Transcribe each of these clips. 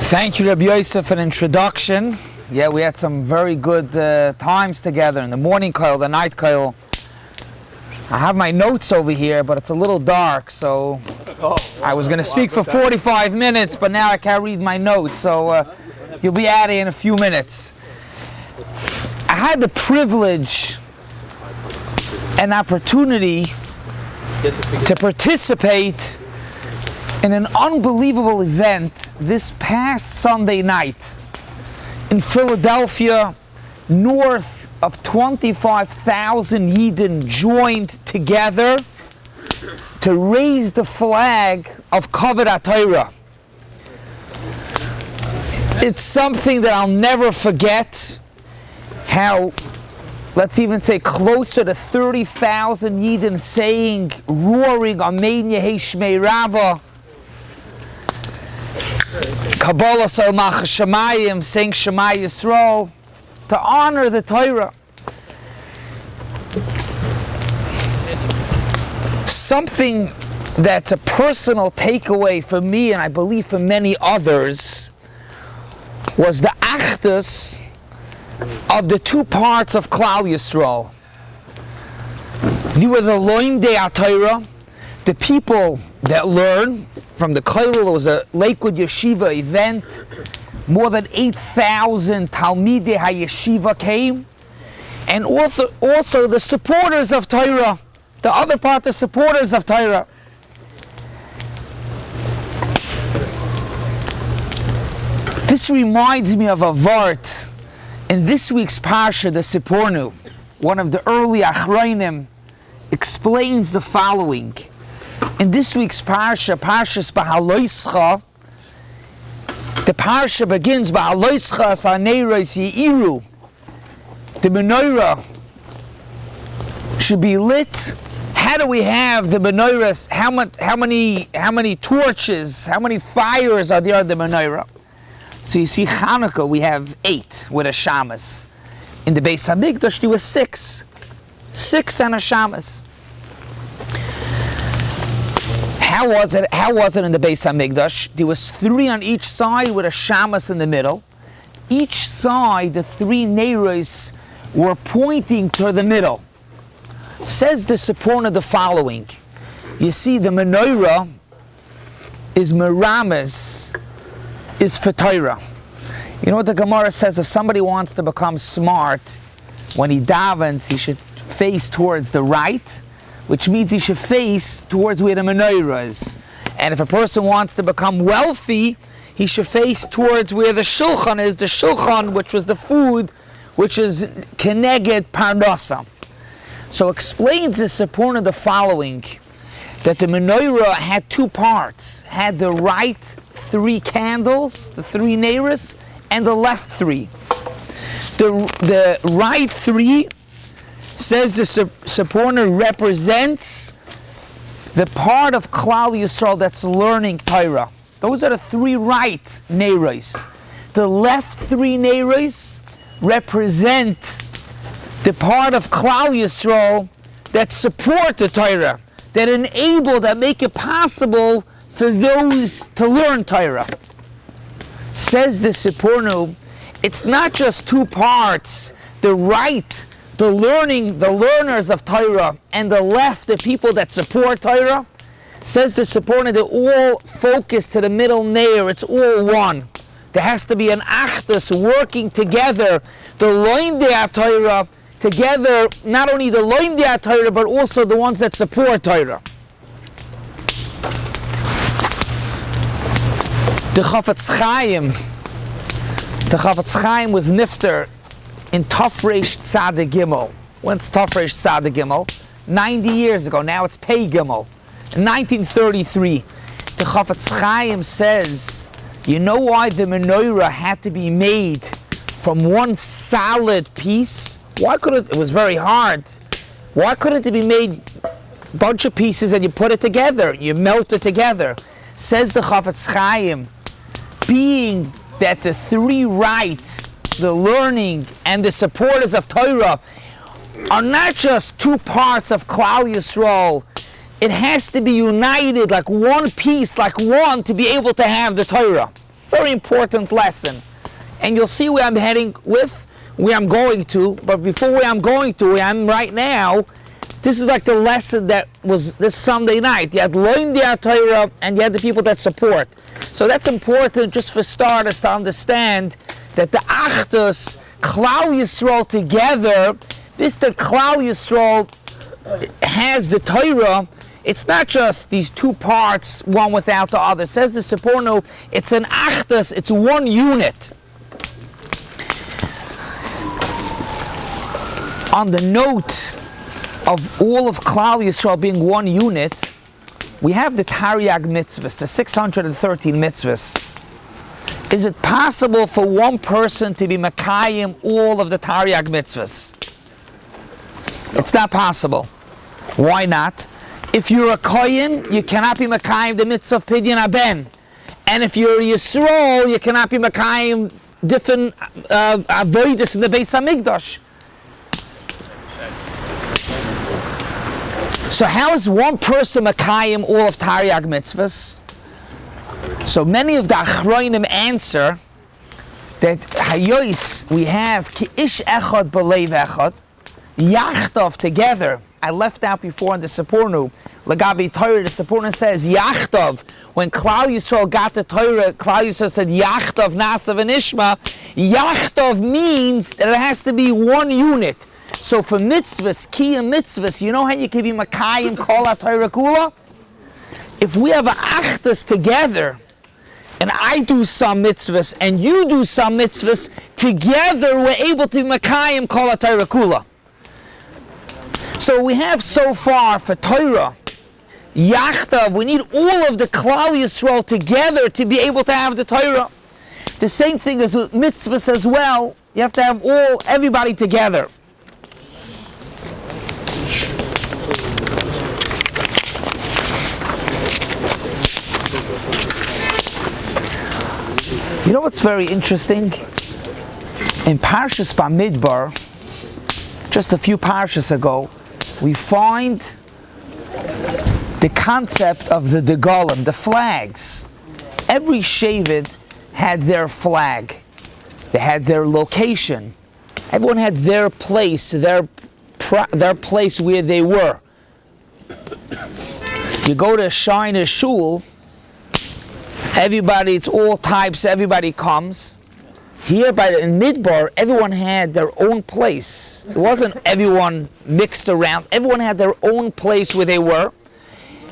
Thank you, Rabbi Yosef, for an introduction. Yeah, we had some very good times together in the morning koil, the night koil. I have my notes over here, but it's a little dark, so I was going to speak for 45 minutes, but now I can't read my notes, so you'll be out of here in a few minutes. I had the privilege and opportunity to participate in an unbelievable event this past Sunday night in Philadelphia. North of 25,000 Yidden joined together to raise the flag of Kavod HaTorah. It's something that I'll never forget, how, let's even say, closer to 30,000 Yidden saying, roaring, Amen Yehi Shmei Rabbah, Kabbalah Sol Malchus Shamayim, saying Shema Yisrael, to honor the Torah. Something that's a personal takeaway for me, and I believe for many others, was the achdus of the two parts of Klal Yisrael. They were the Loimdei HaTorah, the people that learn from the kollel. It was a Lakewood Yeshiva event. More than 8,000 Talmidei HaYeshiva came. And also the supporters of Torah. The other part, the supporters of Torah. This reminds me of a vart in this week's Parsha, the Sipornu. One of the early Achronim explains the following. In this week's Parsha, Parshas Behaloscha, the Parsha begins, Behaloscha Saneros Yeiru. The Menorah should be lit. How do we have the Menorahs? How many torches, how many fires are there on the Menorah? So you see Hanukkah, we have 8 with a shamas. In the Beis HaMikdash, there were 6. 6 and a shamas. How was it in the Beis HaMikdash? There was 3 on each side with a shamas in the middle. Each side, the 3 neiros were pointing to the middle. Says the Siporna the following. You see, the Menorah is merames, is for Torah. You know what the Gemara says? If somebody wants to become smart, when he davens, he should face towards the right, which means he should face towards where the Menorah is. And if a person wants to become wealthy, he should face towards where the shulchan is, the shulchan, which was the food, which is keneged parnasa. So explains the Siporna the following, that the Menorah had 2 parts, had the right 3 candles, the 3 neiros, and the left 3. The right 3, says the Siporna, represents the part of Klal Yisrael that's learning Torah. Those are the 3 right neiros. The left 3 neiros represent the part of Klal Yisrael that support the Torah, that enable, that make it possible for those to learn Torah. Says the Siporna, it's not just 2 parts, the right, the learners of Torah, and the left, the people that support Torah. Says the Siporna, they're all focused to the middle neir, it's all one. There has to be an achdus working together, the Loimdei HaTorah, together, not only the Loimdei HaTorah, but also the ones that support Torah. The Chafetz Chaim was nifter in Tafresh Tzaddik Gimel. When's Tafresh Tzaddik Gimel? 90 years ago. Now it's Pei Gimel. In 1933, the Chafetz Chaim says, you know why the Menorah had to be made from one solid piece? Why couldn't it was very hard. Why couldn't it be made a bunch of pieces and you put it together, you melt it together? Says the Chafetz Chaim, being that the 3 rights, the learning and the supporters of Torah, are not just 2 parts of Klal Yisrael it has to be united like one piece, like one, to be able to have the Torah. Very important lesson. And you'll see where I'm heading with, where I'm going to. But before where I'm going to, where I'm right now, this is like the lesson that was this Sunday night. You had Loim the Torah and you had the people that support. So that's important just for starters to understand that the Achdus, Klal Yisrael together, this that Klal Yisrael has the Torah, it's not just these two parts, one without the other. It says the Seporno, it's an Achdus, it's one unit. On the note of all of Klal Yisrael being one unit, we have the Taryag mitzvahs, the 613 mitzvahs. Is it possible for one person to be Makayim all of the Taryag mitzvahs? It's not possible. Why not? If you're a Kohen, you cannot be Makayim the mitzvah of Pidyon Haben. And if you're a Yisrael, you cannot be Makayim different avodas in the Beis HaMikdash. So how is one person Makayim all of Taryag mitzvahs? So many of the Achronim answer that Hayois, we have Ki ish echad b'leiv echad, Yachtov together. I left out before in the Sepornu, Lagabi Torah, the Sepornu says Yachtov. When Klal Yisrael got the Torah, Klal Yisrael said Yachtov, Nasav and Ishma. Yachtov means that it has to be one unit. So for mitzvahs, kiyum mitzvahs, you know how you can be Makayim Kol HaTorah Kula? If we have an Achdus together, and I do some mitzvahs, and you do some mitzvahs, together we're able to be Makayim Kol HaTorah Kula. So we have so far for Torah, Yachtav, we need all of the Klal Yisrael together to be able to have the Torah. The same thing as with mitzvahs as well. You have to have everybody together. You know what's very interesting? In Parshas Bamidbar, just a few Parshas ago, we find the concept of the degalim, the flags. Every Shevet had their flag. They had their location. Everyone had their place, their place where they were. You go to Scheiner shul, everybody, it's all types, everybody comes. Here in Midbar, everyone had their own place. It wasn't everyone mixed around. Everyone had their own place where they were.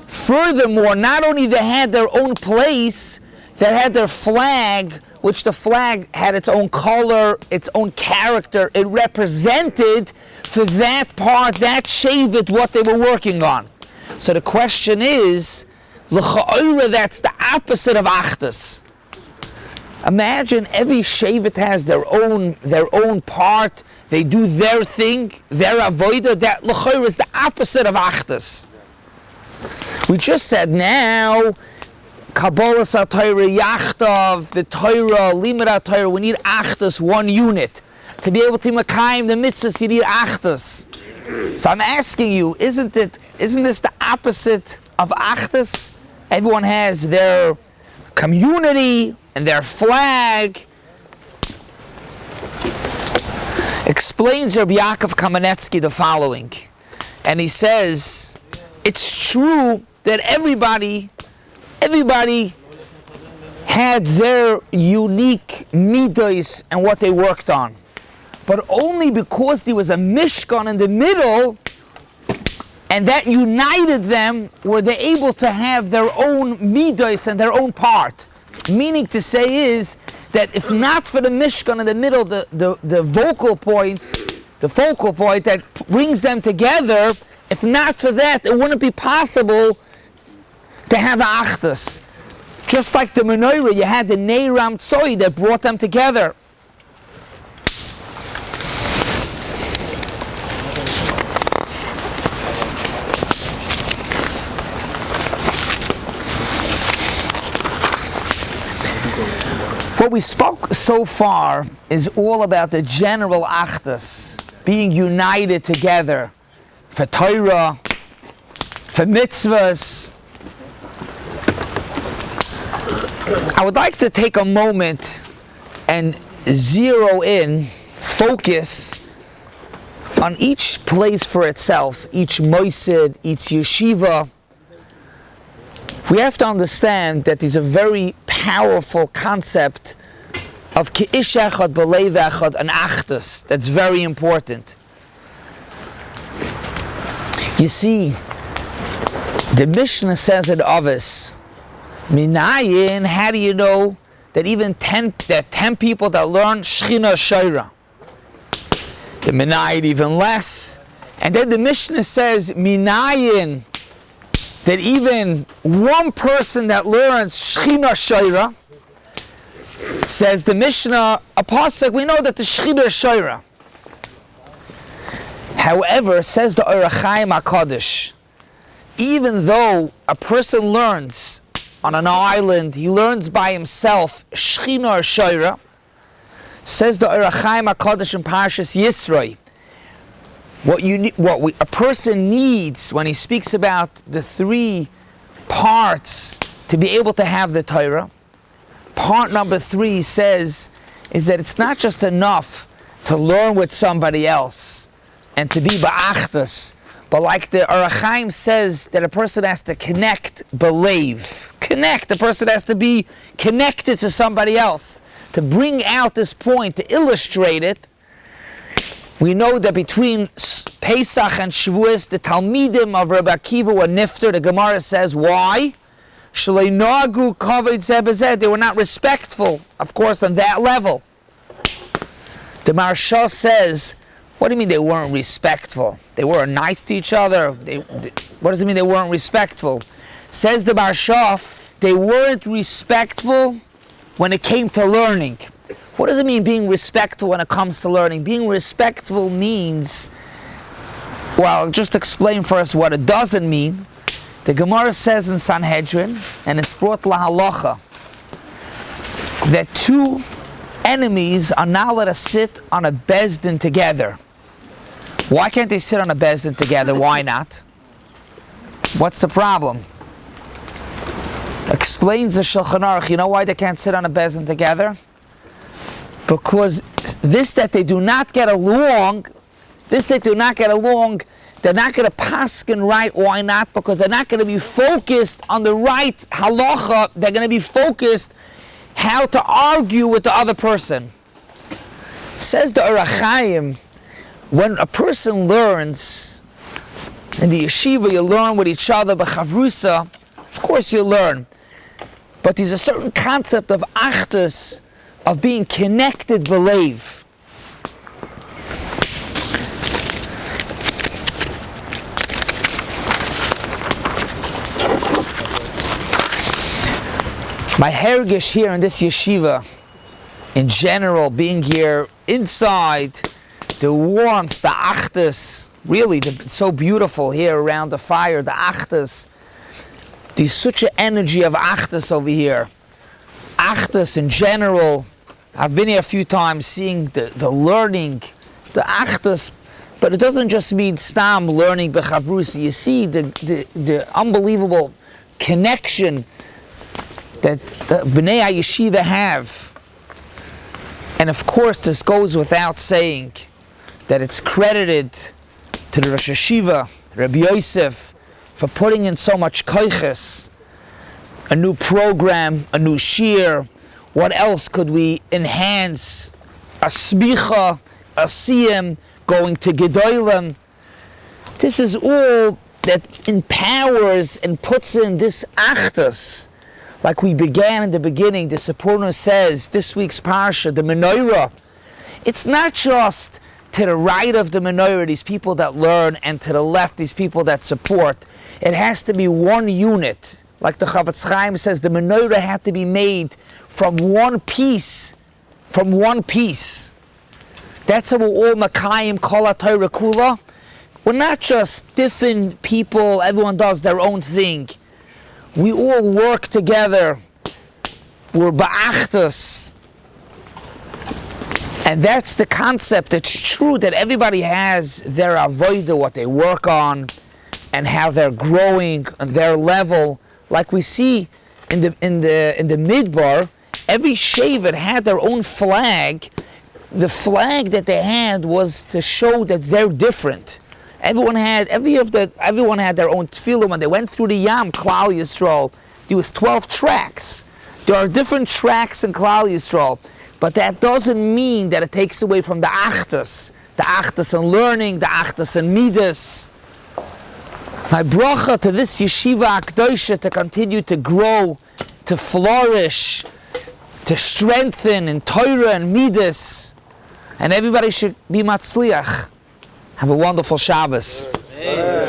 Furthermore, not only they had their own place, they had their flag, which the flag had its own color, its own character. It represented for that part, that shevet, what they were working on. So the question is, l'cha'ora, that's the opposite of Achdus. Imagine every shevet has their own part. They do their thing, their avodah. That l'chayr is the opposite of Achdus. We just said now, Kabbalah Torah, Yachtov, the Torah, Limud Torah. We need Achdus, one unit. To be able to makayim the mitzvahs, you need Achdus. So I'm asking you, isn't this the opposite of Achdus? Everyone has their community and their flag. Explains Rabbi Yaakov Kamenetsky the following, and he says it's true that everybody had their unique midos and what they worked on, but only because there was a mishkan in the middle and that united them were they able to have their own midos and their own part. Meaning to say is that if not for the Mishkan in the middle, the focal point that brings them together, if not for that, it wouldn't be possible to have a Achdus. Just like the Menorah, you had the Neiram Tzoi that brought them together. What we spoke so far is all about the general Achdus, being united together for Torah, for mitzvahs. I would like to take a moment and zero in, focus on each place for itself, each mosid, each yeshiva. We have to understand that there's a very powerful concept of ki'ish echad b'leiv echad, an achdus. That's very important. You see, the Mishnah says in Avos, Minayin, how do you know that even 10 people that learn Shechina Shaira? The Minayin even less. And then the Mishnah says, Minayin, that even one person that learns Shechina Shaira, says the Mishnah, a pasuk, we know that the Shechina Shaira. However, says the Orach Chaim HaKadosh, even though a person learns on an island, he learns by himself Shechina Shaira, says the Orach Chaim HaKadosh in Parshas Yisroi, a person needs when he speaks about the three parts to be able to have the Torah. Part number 3 says is that it's not just enough to learn with somebody else and to be ba'achdus, but like the Orach Chaim says, that a person has to connect, believe. Connect. A person has to be connected to somebody else. To bring out this point, to illustrate it, we know that between Pesach and Shavuos, the Talmidim of Rabbi Akiva were nifter. The Gemara says, why? They were not respectful, of course, on that level. The Maharsha says, what do you mean they weren't respectful? They weren't nice to each other. What does it mean they weren't respectful? Says the Maharsha, they weren't respectful when it came to learning. What does it mean being respectful when it comes to learning? Being respectful means, well, just explain first what it doesn't mean. The Gemara says in Sanhedrin, and it's brought Behaloscha, that two enemies are not allowed to sit on a bezdin together. Why can't they sit on a bezdin together? Why not? What's the problem? Explains the Shulchan Aruch, you know why they can't sit on a bezdin together? Because that they do not get along, they're not going to paskin right. Why not? Because they're not going to be focused on the right halacha. They're going to be focused how to argue with the other person. Says the Orach Chaim, when a person learns in the yeshiva, you learn with each other, but chavrusa, of course you learn. But there's a certain concept of achdus, of being connected b'leiv. My hergish here in this yeshiva, in general, being here inside, the warmth, the achdus, really, it's so beautiful here around the fire, the achdus. There's such an energy of achdus over here. Achdus in general, I've been here a few times seeing the learning, the achdus, but it doesn't just mean stam learning b'chavrusa. You see the unbelievable connection that the Bnei HaYeshiva have. And of course, this goes without saying that it's credited to the Rosh Hashiva, Rabbi Yosef, for putting in so much koiches, a new program, a new shiur. What else could we enhance? A smicha, a siyam, going to gedolim. This is all that empowers and puts in this achdus. Like we began in the beginning, the Sephorah says, this week's Parsha, the Menorah, it's not just to the right of the Menorah, these people that learn, and to the left, these people that support. It has to be one unit. Like the Chavetz Chaim says, the Menorah had to be made from one piece. From one piece. That's how we're all Makayim Kol HaTorah Kula. We're not just different people, everyone does their own thing. We all work together. We're ba'achdus. And that's the concept. It's true that everybody has their avodah, what they work on. and how they're growing on their level. Like we see in the Midbar, every Shevet had their own flag. The flag that they had was to show that they're different. Everyone had their own tefillah. When they went through the Yam, Klal Yisrael, there was 12 tracks. There are different tracks in Klal Yisrael, but that doesn't mean that it takes away from the Achdus in learning, the Achdus in Midas. My bracha to this yeshiva akdosha to continue to grow, to flourish, to strengthen in Torah and Midas, and everybody should be matzliach. Have a wonderful Shabbos. Amen.